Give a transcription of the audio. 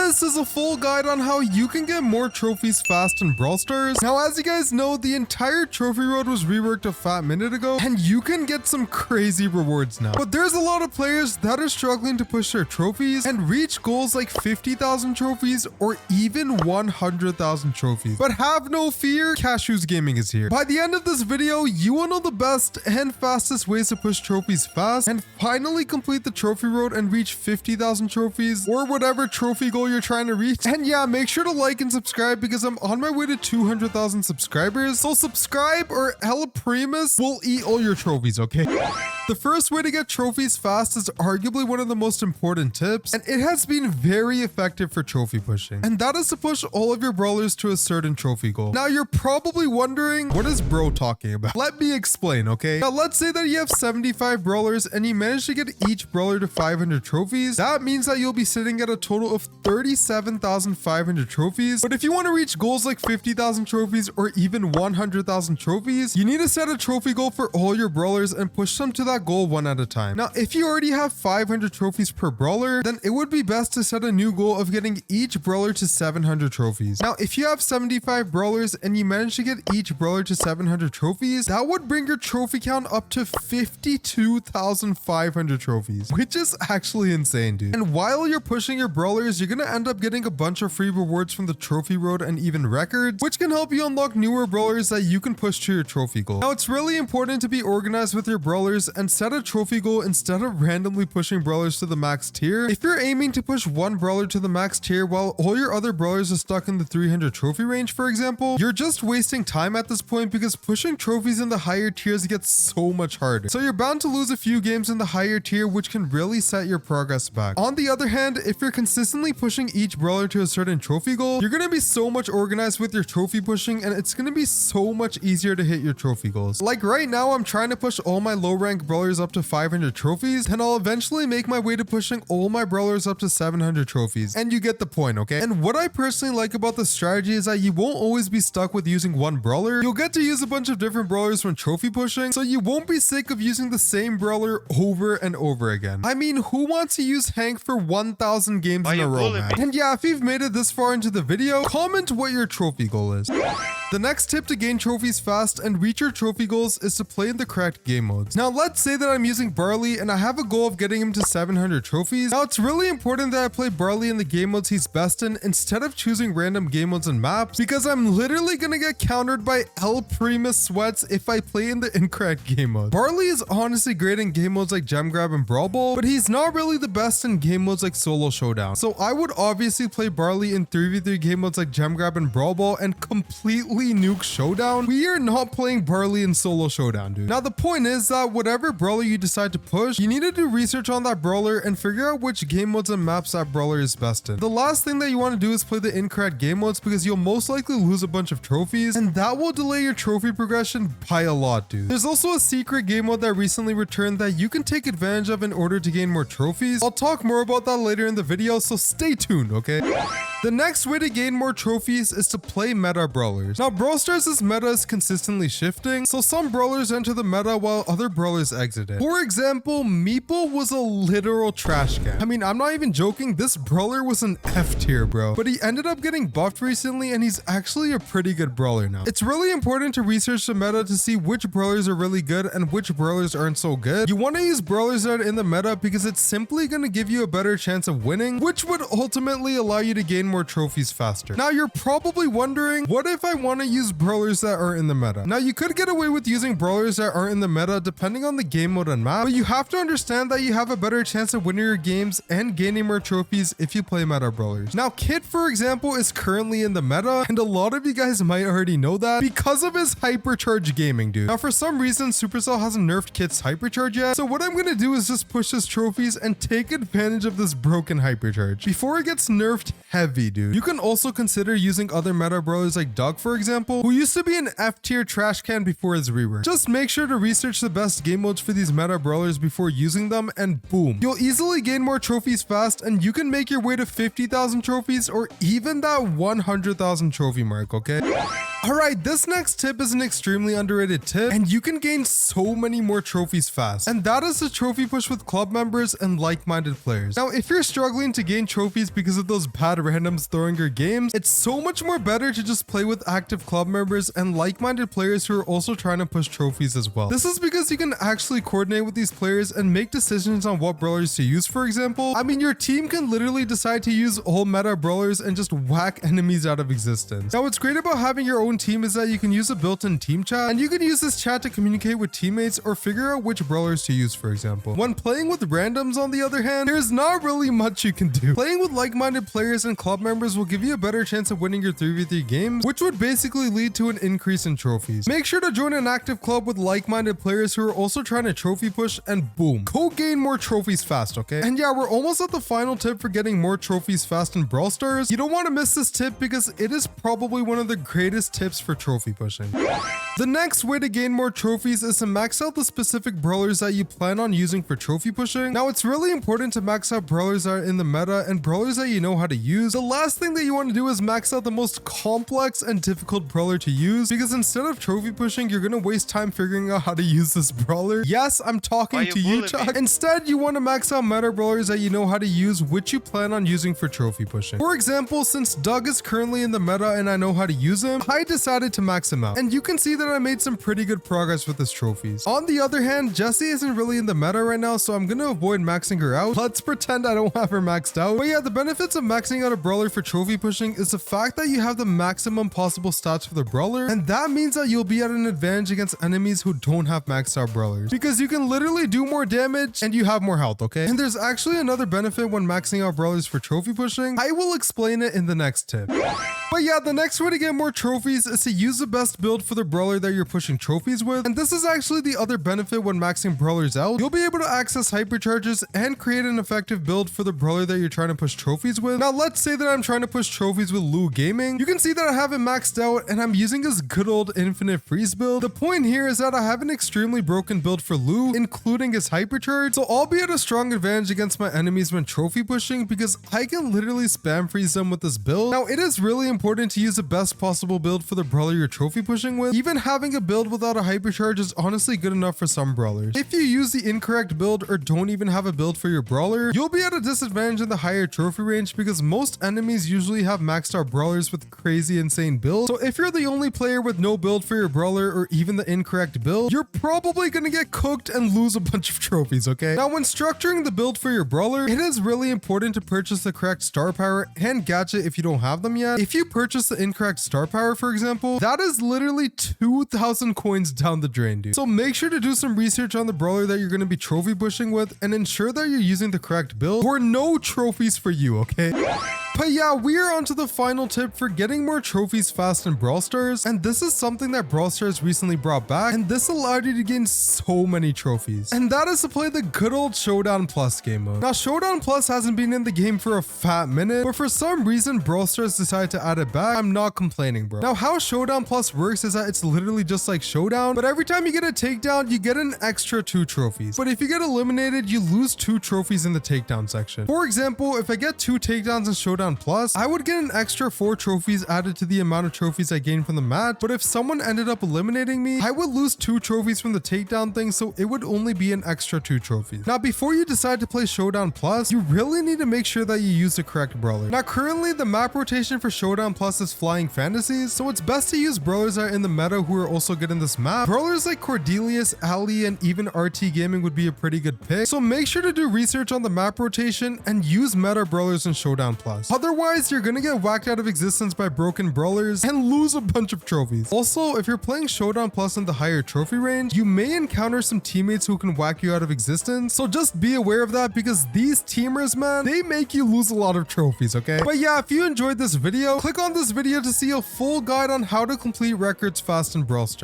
This is a full guide on how you can get more trophies fast in Brawl Stars. Now, as you guys know, the entire trophy road was reworked a fat minute ago, and you can get some crazy rewards now. But there's a lot of players that are struggling to push their trophies and reach goals like 50,000 trophies or even 100,000 trophies. But have no fear, Kashewz Gaming is here. By the end of this video, you will know the best and fastest ways to push trophies fast and finally complete the trophy road and reach 50,000 trophies or whatever trophy goal you're trying to reach. And yeah, make sure to like and subscribe because I'm on my way to 200,000 subscribers. So subscribe or El Primus will eat all your trophies, okay? The first way to get trophies fast is arguably one of the most important tips, and it has been very effective for trophy pushing. And that is to push all of your brawlers to a certain trophy goal. Now you're probably wondering, what is bro talking about? Let me explain, okay? Now let's say that you have 75 brawlers and you manage to get each brawler to 500 trophies. That means that you'll be sitting at a total of 37,500 trophies. But if you want to reach goals like 50,000 trophies or even 100,000 trophies, you need to set a trophy goal for all your brawlers and push them to that goal one at a time. Now, if you already have 500 trophies per brawler, then it would be best to set a new goal of getting each brawler to 700 trophies. Now, if you have 75 brawlers and you manage to get each brawler to 700 trophies, that would bring your trophy count up to 52,500 trophies, which is actually insane, dude. And while you're pushing your brawlers, you're gonna end up getting a bunch of free rewards from the trophy road and even records, which can help you unlock newer brawlers that you can push to your trophy goal. Now, it's really important to be organized with your brawlers and set a trophy goal instead of randomly pushing brawlers to the max tier. If you're aiming to push one brawler to the max tier while all your other brawlers are stuck in the 300 trophy range, for example, you're just wasting time at this point because pushing trophies in the higher tiers gets so much harder. So you're bound to lose a few games in the higher tier, which can really set your progress back. On the other hand, if you're consistently pushing each brawler to a certain trophy goal, you're going to be so much organized with your trophy pushing, and it's going to be so much easier to hit your trophy goals. Like right now, I'm trying to push all my low rank brawlers up to 500 trophies, and I'll eventually make my way to pushing all my brawlers up to 700 trophies. And you get the point, okay? And what I personally like about this strategy is that you won't always be stuck with using one brawler. You'll get to use a bunch of different brawlers when trophy pushing, so you won't be sick of using the same brawler over and over again. I mean, who wants to use Hank for 1,000 games in a row, man? And yeah, if you've made it this far into the video, comment what your trophy goal is. The next tip to gain trophies fast and reach your trophy goals is to play in the correct game modes. Now, let's say that I'm using Barley and I have a goal of getting him to 700 trophies. Now, it's really important that I play Barley in the game modes he's best in instead of choosing random game modes and maps, because I'm literally gonna get countered by El Primus sweats if I play in the incorrect game mode. Barley is honestly great in game modes like Gem Grab and Brawl Ball, but he's not really the best in game modes like Solo Showdown. So I would obviously play Barley in 3v3 game modes like Gem Grab and Brawl Ball and completely nuke Showdown. We are not playing Barley in Solo Showdown, dude. Now, the point is that whatever brawler you decide to push, you need to do research on that brawler and figure out which game modes and maps that brawler is best in. The last thing that you want to do is play the incorrect game modes because you'll most likely lose a bunch of trophies, and that will delay your trophy progression by a lot, dude. There's also a secret game mode that recently returned that you can take advantage of in order to gain more trophies. I'll talk more about that later in the video, so stay tuned, okay? The next way to gain more trophies is to play meta brawlers. Now, Brawl Stars' meta is consistently shifting, so some brawlers enter the meta while other brawlers exit it. For example, Meeple was a literal trash can. I mean, I'm not even joking, this brawler was an F tier, bro. But he ended up getting buffed recently, and he's actually a pretty good brawler now. It's really important to research the meta to see which brawlers are really good and which brawlers aren't so good. You want to use brawlers that are in the meta because it's simply going to give you a better chance of winning, which would ultimately allow you to gain more trophies faster. Now, you're probably wondering, what if I want to use brawlers that are in the meta? Now, you could get away with using brawlers that aren't in the meta depending on the game mode and map, but you have to understand that you have a better chance of winning your games and gaining more trophies if you play meta brawlers. Now, Kit, for example, is currently in the meta, and a lot of you guys might already know that because of his hypercharge gaming, dude. Now, for some reason, Supercell hasn't nerfed Kit's hypercharge yet, so what I'm gonna do is just push his trophies and take advantage of this broken hypercharge before it gets nerfed heavy, dude. You can also consider using other meta brawlers like Doug, for example, who used to be an F tier trash can before his rework. Just make sure to research the best game modes for these meta brawlers before using them, and boom, you'll easily gain more trophies fast, and you can make your way to 50,000 trophies or even that 100,000 trophy mark, okay? Alright, this next tip is an extremely underrated tip, and you can gain so many more trophies fast. And that is the trophy push with club members and like-minded players. Now, if you're struggling to gain trophies because of those bad randoms throwing your games, it's so much more better to just play with active club members and like-minded players who are also trying to push trophies as well. This is because you can actually coordinate with these players and make decisions on what brawlers to use, for example. I mean, your team can literally decide to use all meta brawlers and just whack enemies out of existence. Now, what's great about having your own team is that you can use a built-in team chat, and you can use this chat to communicate with teammates or figure out which brawlers to use, for example. When playing with randoms, on the other hand, there's not really much you can do. Playing with like-minded players and club members will give you a better chance of winning your 3v3 games, which would basically lead to an increase in trophies. Make sure to join an active club with like-minded players who are also trying to trophy push, and boom, go gain more trophies fast, okay? And yeah, we're almost at the final tip for getting more trophies fast in Brawl Stars. You don't want to miss this tip because it is probably one of the greatest tips for trophy pushing. The next way to gain more trophies is to max out the specific brawlers that you plan on using for trophy pushing. Now, it's really important to max out brawlers that are in the meta and brawlers that you know how to use. The last thing that you want to do is max out the most complex and difficult brawler to use, because instead of trophy pushing, you're going to waste time figuring out how to use this brawler. Yes, I'm talking to you, Chuck. Instead, you want to max out meta brawlers that you know how to use, which you plan on using for trophy pushing. For example, since Doug is currently in the meta and I know how to use him, I decided to max him out. And you can see that I made some pretty good progress with his trophies. On the other hand, Jessie isn't really in the meta right now, so I'm going to avoid maxing her out. Let's pretend I don't have her maxed out. But yeah, the benefits of maxing out a brawler for trophy pushing is the fact that you have the maximum possible stats for the brawler, and that means that you'll be at an advantage against enemies who don't have maxed out brawlers, because you can literally do more damage and you have more health, okay? And there's actually another benefit when maxing out brawlers for trophy pushing. I will explain it in the next tip. But yeah, the next way to get more trophies is to use the best build for the brawler that you're pushing trophies with. And this is actually the other benefit when maxing brawlers out. You'll be able to access hypercharges and create an effective build for the brawler that you're trying to push trophies with. Now, let's say that I'm trying to push trophies with Lou Gaming. You can see that I have it maxed out and I'm using his good old infinite freeze build. The point here is that I have an extremely broken build for Lou, including his hypercharge. So I'll be at a strong advantage against my enemies when trophy pushing, because I can literally spam freeze them with this build. Now, it is really important to use the best possible build for the brawler you're trophy pushing with. Even having a build without a hypercharge is honestly good enough for some brawlers. If you use the incorrect build or don't even have a build for your brawler, you'll be at a disadvantage in the higher trophy range, because most enemies usually have maxed out brawlers with crazy insane builds. So if you're the only player with no build for your brawler or even the incorrect build, you're probably gonna get cooked and lose a bunch of trophies, okay? Now, when structuring the build for your brawler, it is really important to purchase the correct star power and gadget if you don't have them yet. If you purchase the incorrect star power, for example, that is literally 2,000 coins down the drain, dude. So make sure to do some research on the brawler that you're going to be trophy pushing with and ensure that you're using the correct build, or no trophies for you, okay? But yeah, we are on to the final tip for getting more trophies fast in Brawl Stars, and this is something that Brawl Stars recently brought back, and this allowed you to gain so many trophies, and that is to play the good old Showdown Plus game mode. Now, Showdown Plus hasn't been in the game for a fat minute, but for some reason Brawl Stars decided to add it back. I'm not complaining, bro. Now, how Showdown Plus works is that it's literally just like Showdown, but every time you get a takedown, you get an extra 2 trophies. But if you get eliminated, you lose 2 trophies in the takedown section. For example, if I get 2 takedowns in Showdown Plus, I would get an extra 4 trophies added to the amount of trophies I gained from the match. But if someone ended up eliminating me, I would lose 2 trophies from the takedown thing, so it would only be an extra 2 trophies. Now, before you decide to play Showdown Plus, you really need to make sure that you use the correct brawler. Now, currently the map rotation for Showdown Plus is Flying Fantasies, so it's best to use brawlers that are in the meta who are also good in this map. Brawlers like Cordelius, Ali, and even RT Gaming would be a pretty good pick, so make sure to do research on the map rotation and use meta brawlers in Showdown Plus. Otherwise, you're gonna get whacked out of existence by broken brawlers and lose a bunch of trophies. Also, if you're playing Showdown Plus in the higher trophy range, you may encounter some teammates who can whack you out of existence, so just be aware of that, because these teamers, man, they make you lose a lot of trophies, okay? But yeah, if you enjoyed this video, click on this video to see a full guide on how to complete records fast in Brawl Stars.